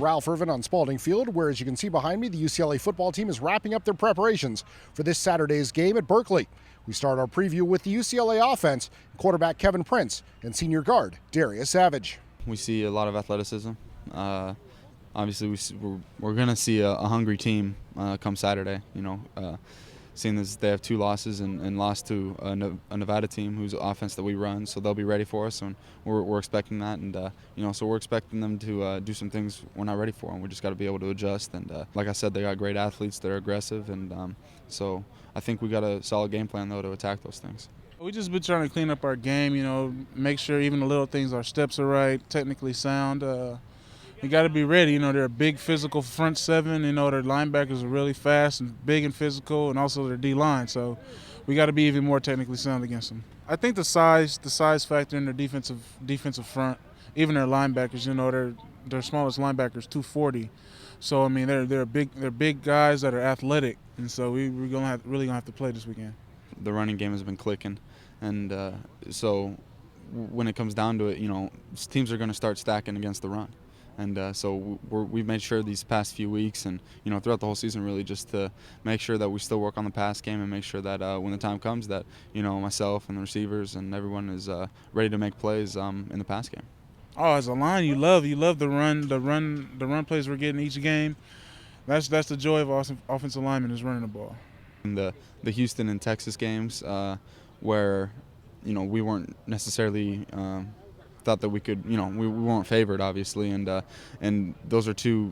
Ralph Irvin on Spalding Field, where, as you can see behind me, the UCLA football team is wrapping up their preparations for this Saturday's game at Berkeley. We start our preview with the UCLA offense, quarterback Kevin Prince and senior guard Darius Savage. We see a lot of athleticism. Obviously, we're going to see a hungry team come Saturday. Seeing as they have 2 losses and lost to a Nevada team whose offense that we run, so they'll be ready for us, and we're expecting that. And so we're expecting them to do some things we're not ready for, and we just got to be able to adjust. And like I said, they got great athletes that are aggressive, and so I think we got a solid game plan though to attack those things. We just been trying to clean up our game, make sure even the little things, our steps are right, technically sound. We got to be ready. They're a big physical front seven. Their linebackers are really fast and big and physical, and also their D-line. So we got to be even more technically sound against them. I think the size factor in their defensive front, even their linebackers. Their smallest linebacker is 240. So they're big guys that are athletic, and so we're really gonna have to play this weekend. The running game has been clicking, and so when it comes down to it, teams are going to start stacking against the run. And so we've made sure these past few weeks and, throughout the whole season really just to make sure that we still work on the pass game and make sure that when the time comes that, myself and the receivers and everyone is ready to make plays in the pass game. Oh, as a line, you love the run plays we're getting each game. That's the joy of offensive linemen is running the ball. In the Houston and Texas games where, we weren't necessarily thought that we could, we weren't favored, obviously, and those are 2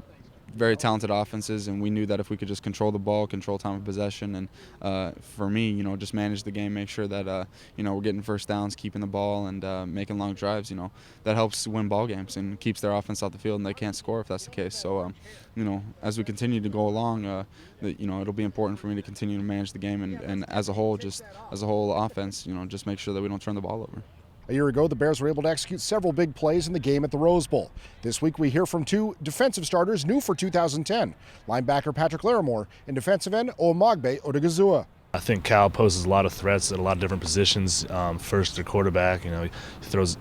very talented offenses, and we knew that if we could just control the ball, control time of possession, and for me, just manage the game, make sure that, we're getting first downs, keeping the ball, and making long drives, that helps win ball games and keeps their offense off the field, and they can't score if that's the case. So, as we continue to go along, it'll be important for me to continue to manage the game, and as a whole offense, just make sure that we don't turn the ball over. A year ago, the Bears were able to execute several big plays in the game at the Rose Bowl. This week, we hear from 2 defensive starters new for 2010, linebacker Patrick Larimore and defensive end Owamagbe Odighizuwa. I think Cal poses a lot of threats at a lot of different positions. First, their quarterback, he throws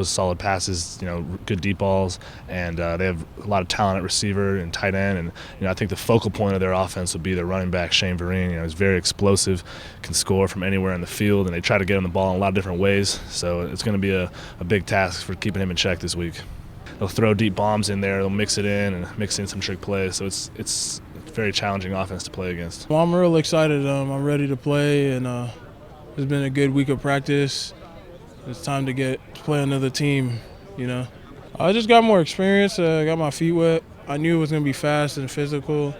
solid passes, good deep balls, and they have a lot of talent at receiver and tight end. And I think the focal point of their offense would be their running back Shane Vereen. He's very explosive, can score from anywhere in the field, and they try to get him the ball in a lot of different ways. So it's going to be a big task for keeping him in check this week. They'll throw deep bombs in there, they'll mix it in and mix in some trick plays. So it's very challenging offense to play against. Well, I'm real excited. I'm ready to play, and it's been a good week of practice. It's time to play another team, I just got more experience. I got my feet wet. I knew it was going to be fast and physical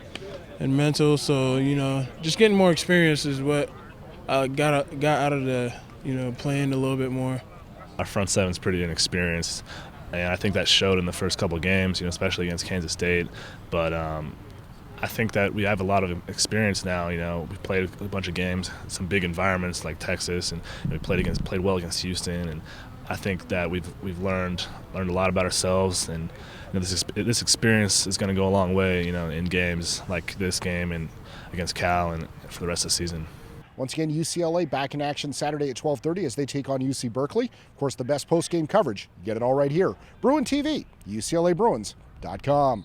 and mental, so, just getting more experience is what I got out of the, playing a little bit more. Our front seven's pretty inexperienced, and I think that showed in the first couple of games, especially against Kansas State. But I think that we have a lot of experience now. We played a bunch of games, some big environments like Texas, and we played well against Houston. And I think that we've learned a lot about ourselves, and this experience is going to go a long way. In games like this game and against Cal and for the rest of the season. Once again, UCLA back in action Saturday at 12:30 as they take on UC Berkeley. Of course, the best post-game coverage. You get it all right here. Bruin TV, UCLABruins.com.